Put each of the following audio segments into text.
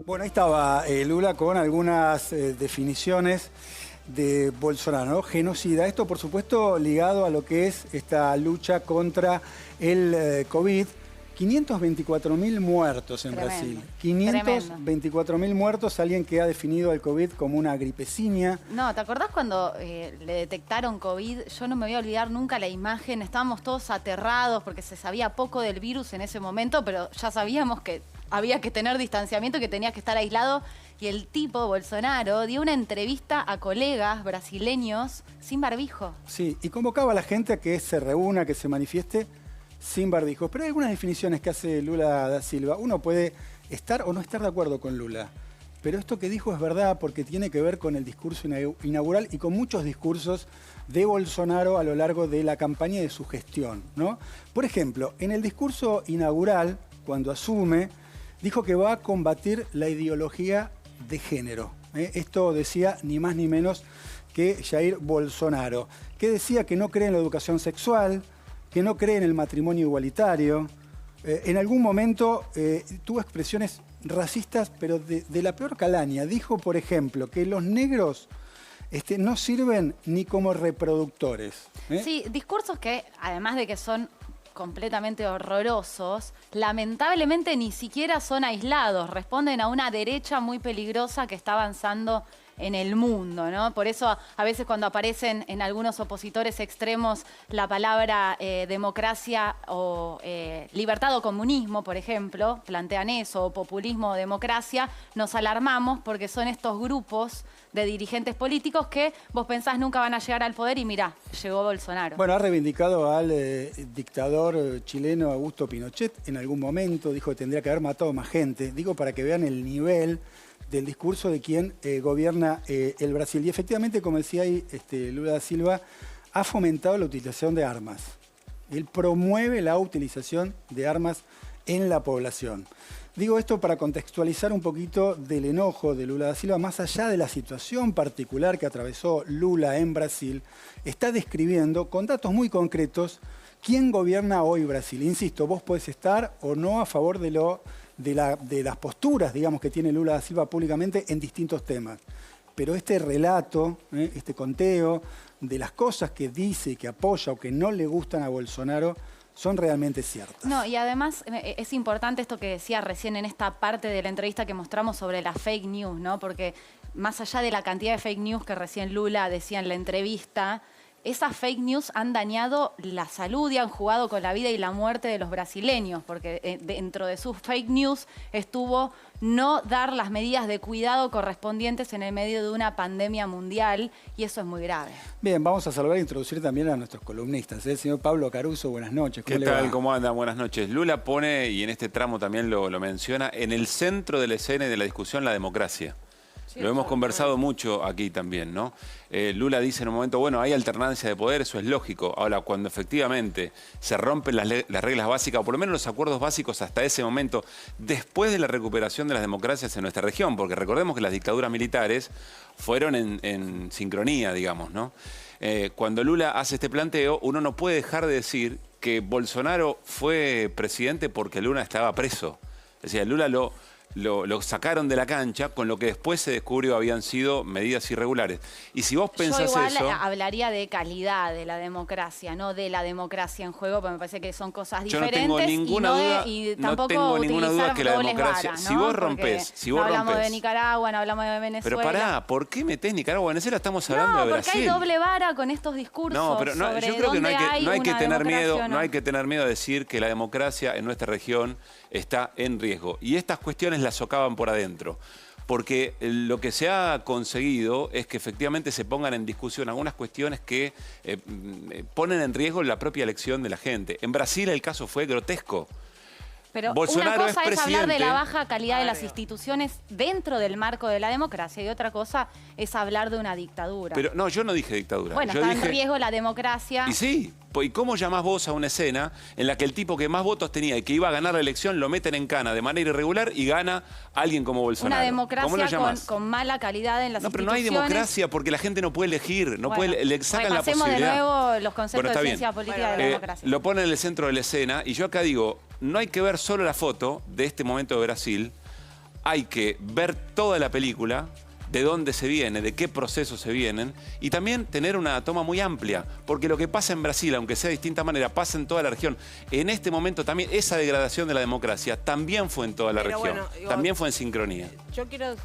Bueno, ahí estaba Lula con algunas definiciones de Bolsonaro, ¿no? Genocida. Esto, por supuesto, ligado a lo que es esta lucha contra el COVID. 524.000 muertos en Brasil. 524.000 muertos, alguien que ha definido al COVID como una gripeciña. No, ¿te acordás cuando le detectaron COVID? Yo no me voy a olvidar nunca la imagen. Estábamos todos aterrados porque se sabía poco del virus en ese momento, pero ya sabíamos que había que tener distanciamiento, que tenías que estar aislado. Y el tipo, Bolsonaro, dio una entrevista a colegas brasileños sin barbijo. Sí, y convocaba a la gente a que se reúna, que se manifieste sin barbijos. Pero hay algunas definiciones que hace Lula da Silva. Uno puede estar o no estar de acuerdo con Lula. Pero esto que dijo es verdad porque tiene que ver con el discurso inaugural y con muchos discursos de Bolsonaro a lo largo de la campaña y de su gestión, ¿no? Por ejemplo, en el discurso inaugural, cuando asume, dijo que va a combatir la ideología de género. Esto decía ni más ni menos que Jair Bolsonaro, que decía que no cree en la educación sexual, que no cree en el matrimonio igualitario. En algún momento tuvo expresiones racistas, pero de la peor calaña. Dijo, por ejemplo, que los negros no sirven ni como reproductores. Sí, discursos que, además de que son completamente horrorosos, lamentablemente ni siquiera son aislados, responden a una derecha muy peligrosa que está avanzando en el mundo, ¿no? Por eso a veces cuando aparecen en algunos opositores extremos la palabra democracia o libertad o comunismo, por ejemplo, plantean eso, o populismo o democracia, nos alarmamos porque son estos grupos de dirigentes políticos que vos pensás nunca van a llegar al poder y mirá, llegó Bolsonaro. Bueno, ha reivindicado al dictador chileno Augusto Pinochet en algún momento, dijo que tendría que haber matado más gente, digo para que vean el nivel del discurso de quien gobierna el Brasil. Y efectivamente, como decía ahí Lula da Silva, ha fomentado la utilización de armas. Él promueve la utilización de armas en la población. Digo esto para contextualizar un poquito del enojo de Lula da Silva, más allá de la situación particular que atravesó Lula en Brasil, está describiendo con datos muy concretos quién gobierna hoy Brasil. Insisto, vos podés estar o no a favor de las posturas, digamos, que tiene Lula da Silva públicamente en distintos temas. Pero este relato, este conteo de las cosas que dice, que apoya o que no le gustan a Bolsonaro, son realmente ciertas. No, y además es importante esto que decía recién en esta parte de la entrevista que mostramos sobre las fake news, ¿no? Porque más allá de la cantidad de fake news que recién Lula decía en la entrevista, esas fake news han dañado la salud y han jugado con la vida y la muerte de los brasileños, porque dentro de sus fake news estuvo no dar las medidas de cuidado correspondientes en el medio de una pandemia mundial, y eso es muy grave. Bien, vamos a saludar e introducir también a nuestros columnistas. El señor Pablo Caruso, buenas noches. ¿Qué tal? ¿Cómo andan? Buenas noches. Lula pone, y en este tramo también lo menciona, en el centro de la escena y de la discusión la democracia. Sí, lo hemos conversado mucho aquí también, ¿no? Lula dice en un momento, bueno, hay alternancia de poder, eso es lógico. Ahora, cuando efectivamente se rompen las reglas básicas, o por lo menos los acuerdos básicos hasta ese momento, después de la recuperación de las democracias en nuestra región, porque recordemos que las dictaduras militares fueron en sincronía, digamos, ¿no? Cuando Lula hace este planteo, uno no puede dejar de decir que Bolsonaro fue presidente porque Lula estaba preso. Es decir, Lula lo sacaron de la cancha, con lo que después se descubrió habían sido medidas irregulares. Y si vos pensás yo igual eso... hablaría de calidad de la democracia, no de la democracia en juego, porque me parece que son cosas diferentes. Yo no tengo ninguna duda, tampoco no tengo ninguna duda que la democracia... Varas, ¿no? Si vos rompés... no hablamos de Nicaragua, no hablamos de Venezuela... Pero pará, ¿por qué metés Nicaragua? Venezuela estamos hablando de Brasil. No, porque hay doble vara con estos discursos. No, pero no, yo creo que no hay que tener miedo, no hay que tener miedo a decir que la democracia en nuestra región está en riesgo. Y estas cuestiones las socavan por adentro. Porque lo que se ha conseguido es que efectivamente se pongan en discusión algunas cuestiones que ponen en riesgo la propia elección de la gente. En Brasil el caso fue grotesco. Pero Bolsonaro una cosa es hablar de la baja calidad de las Mario. instituciones dentro del marco de la democracia y otra cosa es hablar de una dictadura. Pero no, yo no dije dictadura. Bueno, yo está dije... en riesgo la democracia. Y sí, ¿y cómo llamás vos a una escena en la que el tipo que más votos tenía y que iba a ganar la elección lo meten en cana de manera irregular y gana alguien como Bolsonaro? Una democracia ¿Cómo lo llamás? con mala calidad en las No, pero instituciones. no hay democracia porque la gente no puede elegir, no puede, le sacan la posibilidad. Repasemos de nuevo los conceptos de ciencia política de la democracia. Lo ponen en el centro de la escena y yo acá digo, no hay que ver solo la foto de este momento de Brasil, hay que ver toda la película, de dónde se viene, de qué procesos se vienen, y también tener una toma muy amplia, porque lo que pasa en Brasil, aunque sea de distinta manera, pasa en toda la región. En este momento también esa degradación de la democracia también fue en toda la región, bueno, digo, también fue en sincronía. Yo quiero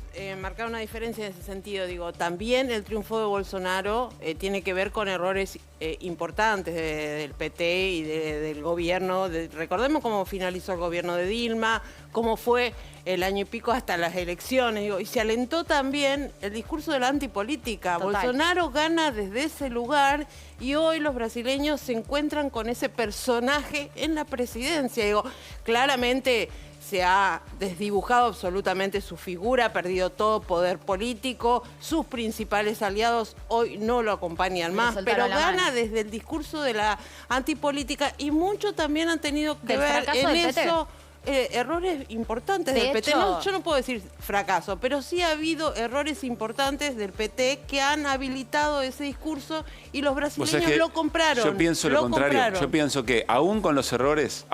marcar una diferencia en ese sentido. Digo, también el triunfo de Bolsonaro tiene que ver con errores importantes del PT y del gobierno. Recordemos cómo finalizó el gobierno de Dilma, cómo fue el año y pico hasta las elecciones. Digo, y se alentó también el discurso de la antipolítica. Total. Bolsonaro gana desde ese lugar y hoy los brasileños se encuentran con ese personaje en la presidencia. Digo, claramente se ha desdibujado absolutamente su figura, ha perdido todo poder político, sus principales aliados hoy no lo acompañan más, pero gana desde el discurso de la antipolítica y mucho también han tenido que ver en eso. Errores importantes del PT. No, yo no puedo decir fracaso, pero sí ha habido errores importantes del PT que han habilitado ese discurso y los brasileños lo compraron. Yo pienso lo contrario. Yo pienso que aún con los errores,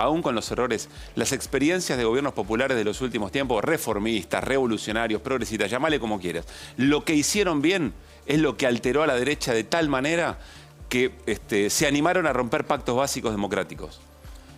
las experiencias de gobiernos populares de los últimos tiempos, reformistas, revolucionarios, progresistas, llámale como quieras, lo que hicieron bien es lo que alteró a la derecha de tal manera que se animaron a romper pactos básicos democráticos.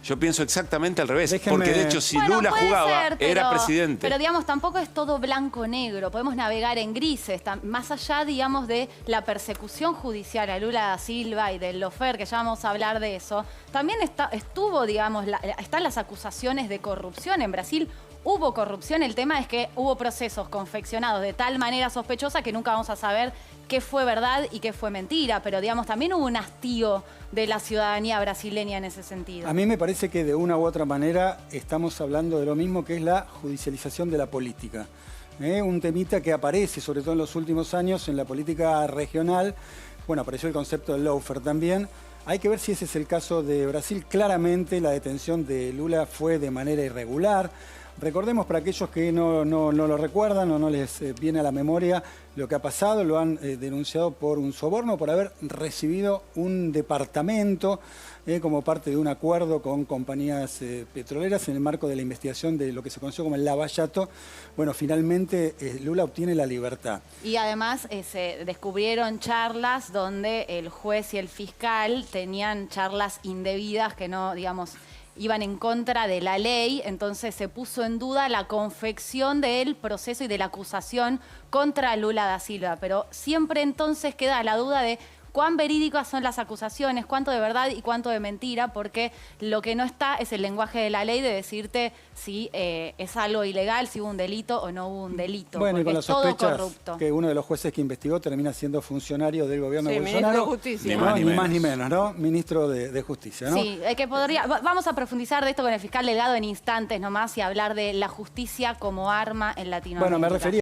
Yo pienso exactamente al revés, porque de hecho si Lula jugaba, era presidente. Pero digamos, tampoco es todo blanco-negro, podemos navegar en grises, más allá, digamos, de la persecución judicial a Lula da Silva y del lawfare, que ya vamos a hablar de eso, también estuvo, digamos, están las acusaciones de corrupción en Brasil. Hubo corrupción, el tema es que hubo procesos confeccionados de tal manera sospechosa que nunca vamos a saber qué fue verdad y qué fue mentira, pero digamos también hubo un hastío de la ciudadanía brasileña en ese sentido. A mí me parece que de una u otra manera estamos hablando de lo mismo, que es la judicialización de la política. Un temita que aparece, sobre todo en los últimos años, en la política regional. Bueno, apareció el concepto del lawfare también. Hay que ver si ese es el caso de Brasil. Claramente la detención de Lula fue de manera irregular. Recordemos, para aquellos que no lo recuerdan o no les viene a la memoria lo que ha pasado, lo han denunciado por un soborno, por haber recibido un departamento como parte de un acuerdo con compañías petroleras en el marco de la investigación de lo que se conoció como el Lava Jato. Bueno, finalmente Lula obtiene la libertad. Y además se descubrieron charlas donde el juez y el fiscal tenían charlas indebidas que no, digamos, iban en contra de la ley, entonces se puso en duda la confección del proceso y de la acusación contra Lula da Silva, pero siempre entonces queda la duda de cuán verídicas son las acusaciones, cuánto de verdad y cuánto de mentira, porque lo que no está es el lenguaje de la ley de decirte si es algo ilegal, si hubo un delito o no hubo un delito. Bueno, y con las sospechas corrupto. Que uno de los jueces que investigó termina siendo funcionario del gobierno de Bolsonaro. Ministro de Justicia. Ni más ni menos, ¿no? Ministro de Justicia, ¿no? Sí, vamos a profundizar de esto con el fiscal Delgado en instantes nomás y hablar de la justicia como arma en Latinoamérica. Bueno, me refería